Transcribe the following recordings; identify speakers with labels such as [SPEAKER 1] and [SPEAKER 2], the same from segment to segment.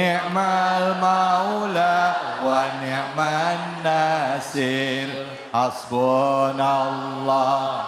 [SPEAKER 1] ni'mal maula wa ni'man nasir. Hasbunallah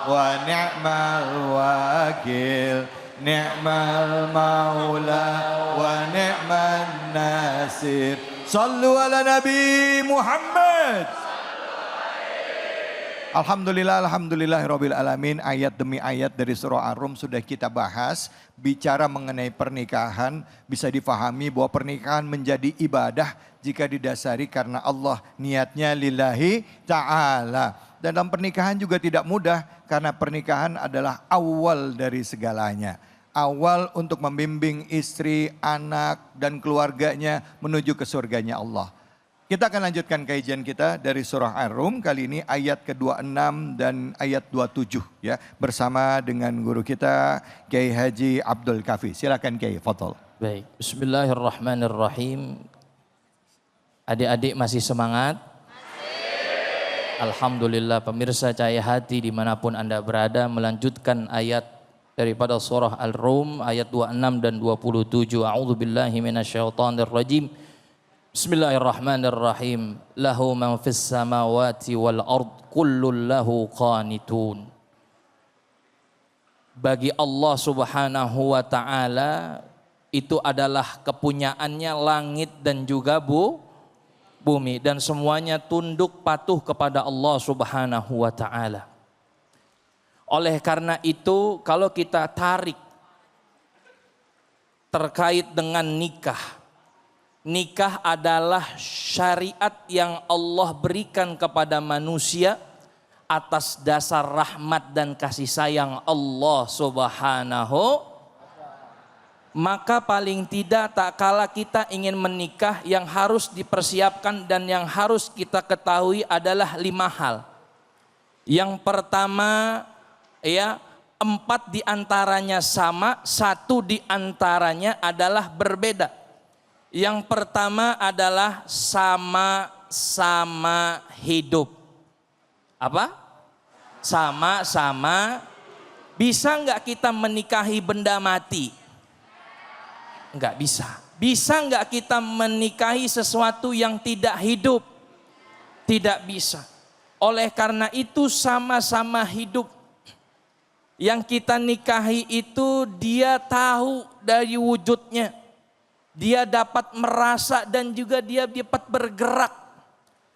[SPEAKER 1] wa ni'mal wakil. Ni'mal maula wa ni'man nasir. Sallu ala Nabi Muhammad. Alhamdulillahirabbil alamin. Ayat demi ayat dari surah Ar-Rum sudah kita bahas. Bicara mengenai pernikahan, bisa difahami bahwa pernikahan menjadi ibadah jika didasari karena Allah, niatnya lillahi ta'ala. Dan dalam pernikahan juga tidak mudah karena pernikahan adalah awal dari segalanya. Awal untuk membimbing istri, anak, dan keluarganya menuju ke surganya Allah. Kita akan lanjutkan kajian kita dari surah Ar-Rum, kali ini ayat ke-26 dan ayat 27 ya, bersama dengan guru kita Kiai Haji Abdul Kafi. Silakan Kiai, fadhol.
[SPEAKER 2] Baik, bismillahirrahmanirrahim. Adik-adik masih semangat? Alhamdulillah, pemirsa Cahaya Hati dimanapun Anda berada, melanjutkan ayat daripada surah Al-Rum ayat 26 dan 27. A'udzubillahi minasyaitonirrajim. Bismillahirrahmanirrahim. Lahu man fis samawati wal ard kullun lahu qanitun. Bagi Allah Subhanahu wa taala itu adalah kepunyaannya langit dan juga bumi, dan semuanya tunduk patuh kepada Allah Subhanahu wa taala. Oleh karena itu, kalau kita tarik terkait dengan nikah, nikah adalah syariat yang Allah berikan kepada manusia atas dasar rahmat dan kasih sayang Allah Subhanahu. Maka paling tidak tak kala kita ingin menikah, yang harus dipersiapkan dan yang harus kita ketahui adalah 5 hal. Yang pertama ya, 4 diantaranya sama, 1 diantaranya adalah berbeda. Yang pertama adalah sama-sama hidup. Apa? Sama-sama. Bisa nggak kita menikahi benda mati? Nggak bisa. Bisa nggak kita menikahi sesuatu yang tidak hidup? Tidak bisa. Oleh karena itu sama-sama hidup. Yang kita nikahi itu dia tahu dari wujudnya. Dia dapat merasa dan juga dia dapat bergerak.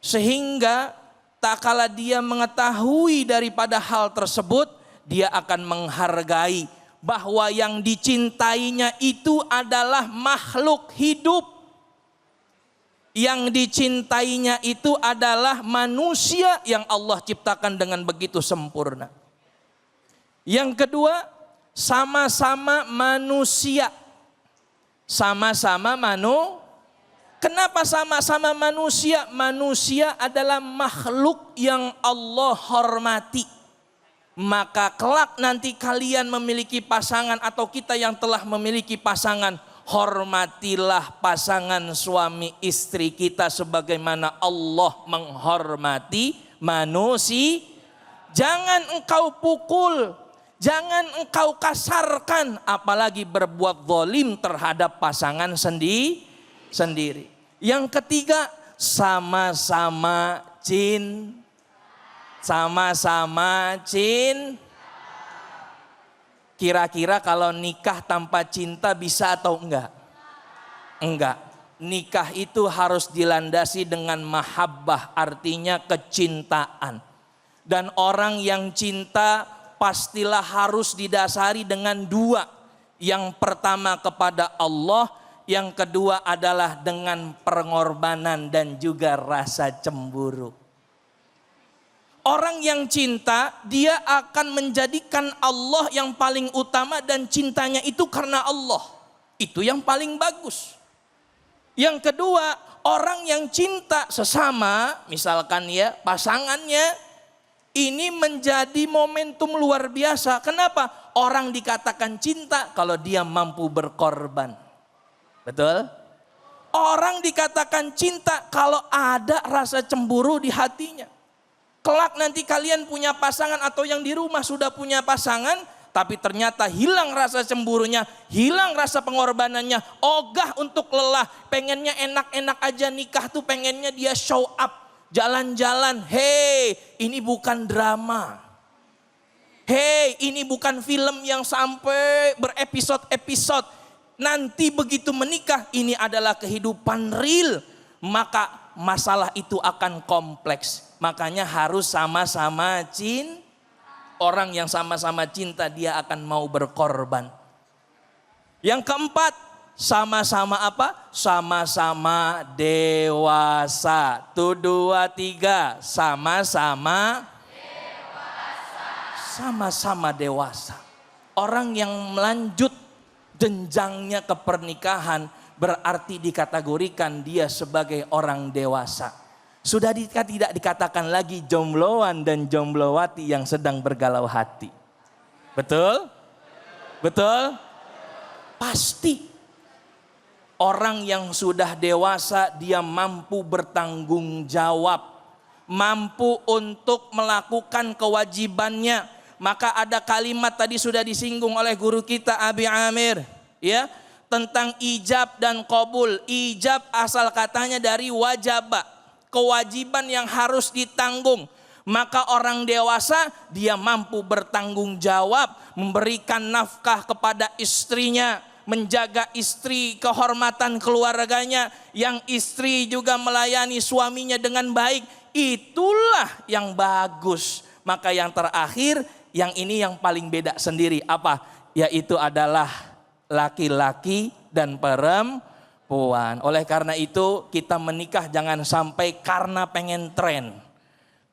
[SPEAKER 2] Sehingga tak kala dia mengetahui daripada hal tersebut, dia akan menghargai bahwa yang dicintainya itu adalah makhluk hidup. Yang dicintainya itu adalah manusia yang Allah ciptakan dengan begitu sempurna. Yang kedua, sama-sama manusia. Sama-sama Kenapa sama-sama manusia? Manusia adalah makhluk yang Allah hormati. Maka kelak nanti kalian memiliki pasangan atau kita yang telah memiliki pasangan, hormatilah pasangan suami istri kita sebagaimana Allah menghormati manusia. Jangan engkau pukul, jangan engkau kasarkan, apalagi berbuat zalim terhadap pasangan sendiri. Yang ketiga, sama-sama Kira-kira kalau nikah tanpa cinta bisa atau enggak? Enggak. Nikah itu harus dilandasi dengan mahabbah, artinya kecintaan. Dan orang yang cinta pastilah harus didasari dengan 2. Yang pertama kepada Allah, yang kedua adalah dengan pengorbanan dan juga rasa cemburu. Orang yang cinta, dia akan menjadikan Allah yang paling utama dan cintanya itu karena Allah. Itu yang paling bagus. Yang kedua, orang yang cinta sesama, misalkan ya pasangannya, ini menjadi momentum luar biasa. Kenapa? Orang dikatakan cinta kalau dia mampu berkorban. Betul? Orang dikatakan cinta kalau ada rasa cemburu di hatinya. Kelak nanti kalian punya pasangan atau yang di rumah sudah punya pasangan, tapi ternyata hilang rasa cemburunya, hilang rasa pengorbanannya, ogah untuk lelah, pengennya enak-enak aja nikah tuh, pengennya dia show up, jalan-jalan. Hei, ini bukan drama. Hei, ini bukan film yang sampai berepisode-episode. Nanti begitu menikah, ini adalah kehidupan real. Maka masalah itu akan kompleks. Makanya harus sama-sama cinta. Orang yang sama-sama cinta, dia akan mau berkorban. Yang keempat, sama-sama apa? Sama-sama dewasa. Tuh, 2, 3, sama-sama dewasa. Sama-sama dewasa. Orang yang melanjut jenjangnya ke pernikahan berarti dikategorikan dia sebagai orang dewasa. Sudah tidak dikatakan lagi jombloan dan jomblowati yang sedang bergalau hati. Betul? Betul? Pasti. Orang yang sudah dewasa dia mampu bertanggung jawab. Mampu untuk melakukan kewajibannya. Maka ada kalimat tadi sudah disinggung oleh guru kita Abi Amir. Ya, tentang ijab dan qabul. Ijab asal katanya dari wajaba. Kewajiban yang harus ditanggung. Maka orang dewasa dia mampu bertanggung jawab, memberikan nafkah kepada istrinya, menjaga istri, kehormatan keluarganya, yang istri juga melayani suaminya dengan baik. Itulah yang bagus. Maka yang terakhir, yang ini yang paling beda sendiri apa? Yaitu adalah laki-laki dan perempuan. Oleh karena itu kita menikah jangan sampai karena pengen tren,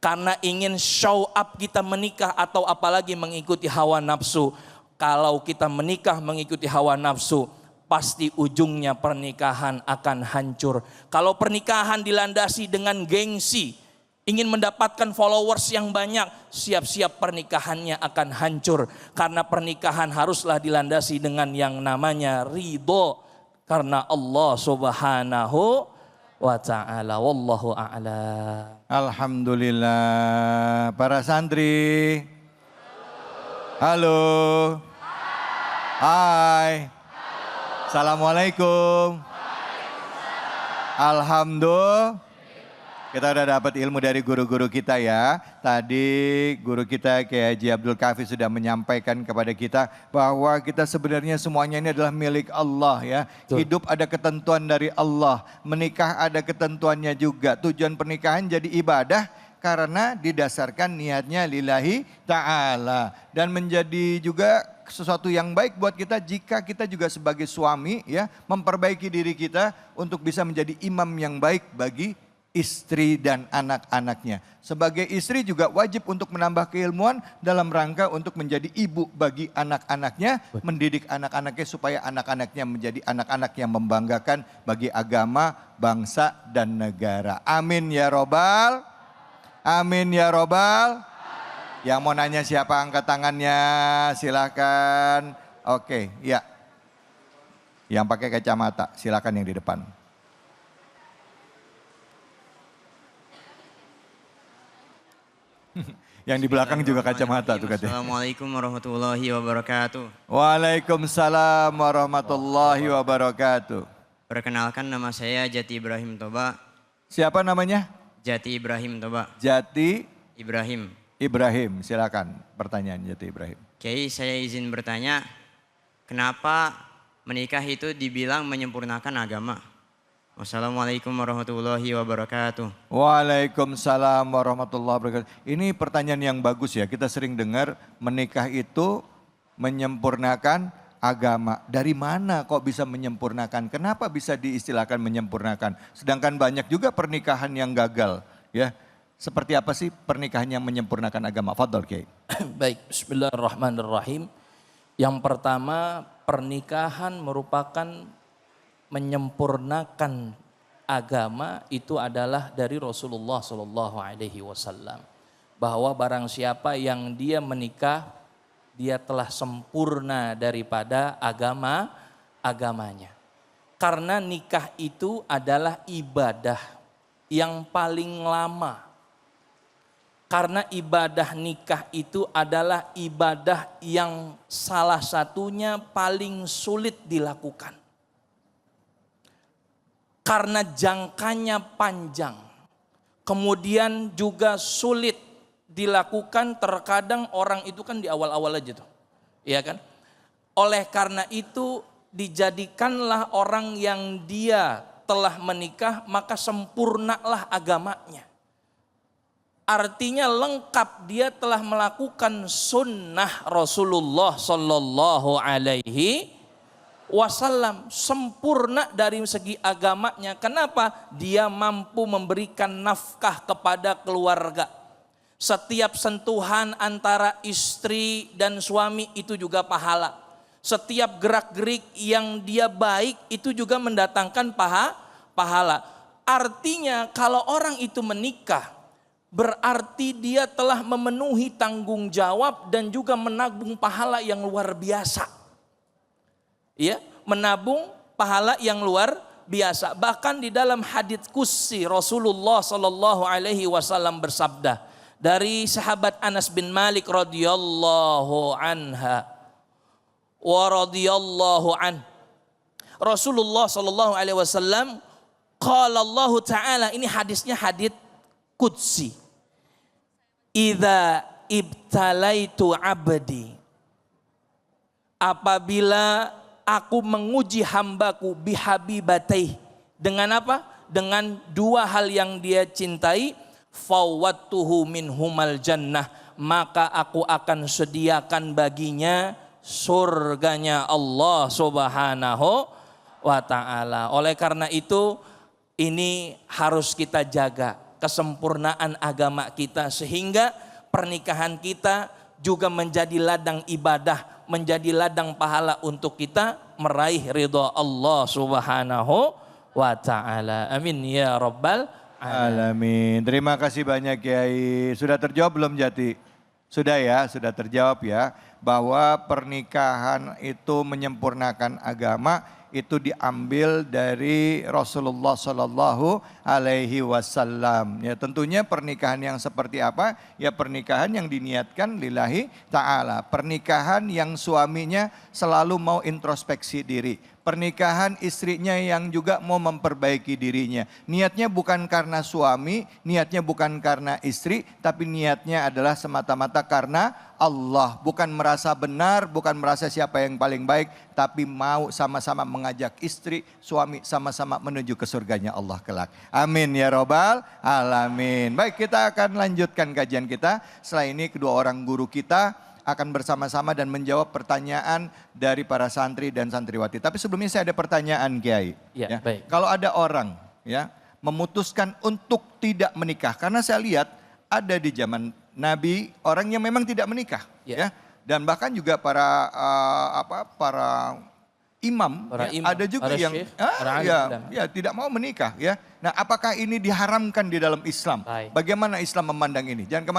[SPEAKER 2] karena ingin show up kita menikah, atau apalagi mengikuti hawa nafsu. Kalau kita menikah mengikuti hawa nafsu, pasti ujungnya pernikahan akan hancur. Kalau pernikahan dilandasi dengan gengsi, ingin mendapatkan followers yang banyak, siap-siap pernikahannya akan hancur. Karena pernikahan haruslah dilandasi dengan yang namanya ridho. Karena Allah subhanahu wa ta'ala. Wallahu a'lam.
[SPEAKER 1] Alhamdulillah. Para santri. Halo. Hai. Assalamualaikum. Alhamdulillah. Kita udah dapat ilmu dari guru-guru kita ya. Tadi guru kita Kiai Haji Abdul Kafi sudah menyampaikan kepada kita bahwa kita sebenarnya semuanya ini adalah milik Allah ya.
[SPEAKER 2] Betul.
[SPEAKER 1] Hidup ada ketentuan dari Allah, menikah ada ketentuannya juga. Tujuan pernikahan jadi ibadah karena didasarkan niatnya lillahi ta'ala. Dan menjadi juga sesuatu yang baik buat kita jika kita juga sebagai suami ya memperbaiki diri kita untuk bisa menjadi imam yang baik bagi istri dan anak-anaknya. Sebagai istri juga wajib untuk menambah keilmuan dalam rangka untuk menjadi ibu bagi anak-anaknya, mendidik anak-anaknya supaya anak-anaknya menjadi anak-anak yang membanggakan bagi agama, bangsa, dan negara. Amin ya robbal. Amin ya robbal. Yang mau nanya siapa, angkat tangannya, silakan. Oke, ya. Yang pakai kacamata, silakan yang di depan. Yang di belakang juga kacamata tuh katanya.
[SPEAKER 3] Assalamualaikum warahmatullahi wabarakatuh.
[SPEAKER 1] Waalaikumsalam warahmatullahi wabarakatuh.
[SPEAKER 3] Perkenalkan, nama saya Jati Ibrahim Toba.
[SPEAKER 1] Siapa namanya?
[SPEAKER 3] Jati Ibrahim Toba.
[SPEAKER 1] Jati
[SPEAKER 3] Ibrahim.
[SPEAKER 1] Ibrahim, silakan pertanyaan Jati Ibrahim.
[SPEAKER 3] Kiai, saya izin bertanya, kenapa menikah itu dibilang menyempurnakan agama? Wassalamualaikum warahmatullahi wabarakatuh.
[SPEAKER 1] Waalaikumsalam warahmatullahi wabarakatuh. Ini pertanyaan yang bagus ya. Kita sering dengar menikah itu menyempurnakan agama. Dari mana kok bisa menyempurnakan? Kenapa bisa diistilahkan menyempurnakan? Sedangkan banyak juga pernikahan yang gagal. Ya, seperti apa sih pernikahan yang menyempurnakan agama? Fadhol Kiai.
[SPEAKER 2] Baik, bismillahirrahmanirrahim. Yang pertama, pernikahan merupakan menyempurnakan agama itu adalah dari Rasulullah Shallallahu Alaihi Wasallam, bahwa barang siapa yang dia menikah, dia telah sempurna daripada agamanya. Karena nikah itu adalah ibadah yang paling lama. Karena ibadah nikah itu adalah ibadah yang salah satunya paling sulit dilakukan. Karena jangkanya panjang. Kemudian juga sulit dilakukan, terkadang orang itu kan di awal-awal aja tuh. Iya kan? Oleh karena itu dijadikanlah orang yang dia telah menikah maka sempurnalah agamanya. Artinya lengkap, dia telah melakukan sunnah Rasulullah Sallallahu Alaihi Wasallam, sempurna dari segi agamanya. Kenapa? Dia mampu memberikan nafkah kepada keluarga. Setiap sentuhan antara istri dan suami itu juga pahala. Setiap gerak-gerik yang dia baik itu juga mendatangkan pahala. Artinya kalau orang itu menikah, berarti dia telah memenuhi tanggung jawab dan juga menabung pahala yang luar biasa. Ya, menabung pahala yang luar biasa. Bahkan di dalam hadits qudsi Rasulullah Sallallahu Alaihi Wasallam bersabda dari sahabat Anas bin Malik radhiyallahu anha wa radhiyallahu an. Rasulullah Sallallahu Alaihi Wasallam qala Allah Ta'ala, ini hadisnya hadits qudsi. Idza ibtalaitu abdi, apabila aku menguji hambaku bihabibatai, dengan apa? Dengan dua hal yang dia cintai, fawattuhu minhumal jannah, maka aku akan sediakan baginya surganya Allah Subhanahu wa ta'ala. Oleh karena itu ini harus kita jaga kesempurnaan agama kita, sehingga pernikahan kita juga menjadi ladang ibadah, menjadi ladang pahala untuk kita meraih ridha Allah Subhanahu wa ta'ala. Amin ya rabbal
[SPEAKER 1] alamin. Terima kasih banyak Kiai. Sudah terjawab belum Jati? Sudah ya, sudah terjawab ya, bahwa pernikahan itu menyempurnakan agama itu diambil dari Rasulullah Sallallahu Alaihi Wasallam. Ya, tentunya pernikahan yang seperti apa? Ya pernikahan yang diniatkan lillahi ta'ala. Pernikahan yang suaminya selalu mau introspeksi diri. Pernikahan istrinya yang juga mau memperbaiki dirinya. Niatnya bukan karena suami, niatnya bukan karena istri, tapi niatnya adalah semata-mata karena Allah. Bukan merasa benar, bukan merasa siapa yang paling baik, tapi mau sama-sama mengajak istri, suami sama-sama menuju ke surganya Allah kelak. Amin ya robbal alamin. Baik, kita akan lanjutkan kajian kita. Setelah ini kedua orang guru kita akan bersama-sama dan menjawab pertanyaan dari para santri dan santriwati. Tapi sebelumnya saya ada pertanyaan Kiai.
[SPEAKER 2] Ya, baik.
[SPEAKER 1] Kalau ada orang ya memutuskan untuk tidak menikah, karena saya lihat ada di zaman Nabi orang yang memang tidak menikah, ya. Dan bahkan juga para para imam, ada juga yang tidak mau menikah, ya. Nah, apakah ini diharamkan di dalam Islam?
[SPEAKER 2] Baik.
[SPEAKER 1] Bagaimana Islam memandang ini? Jangan kemana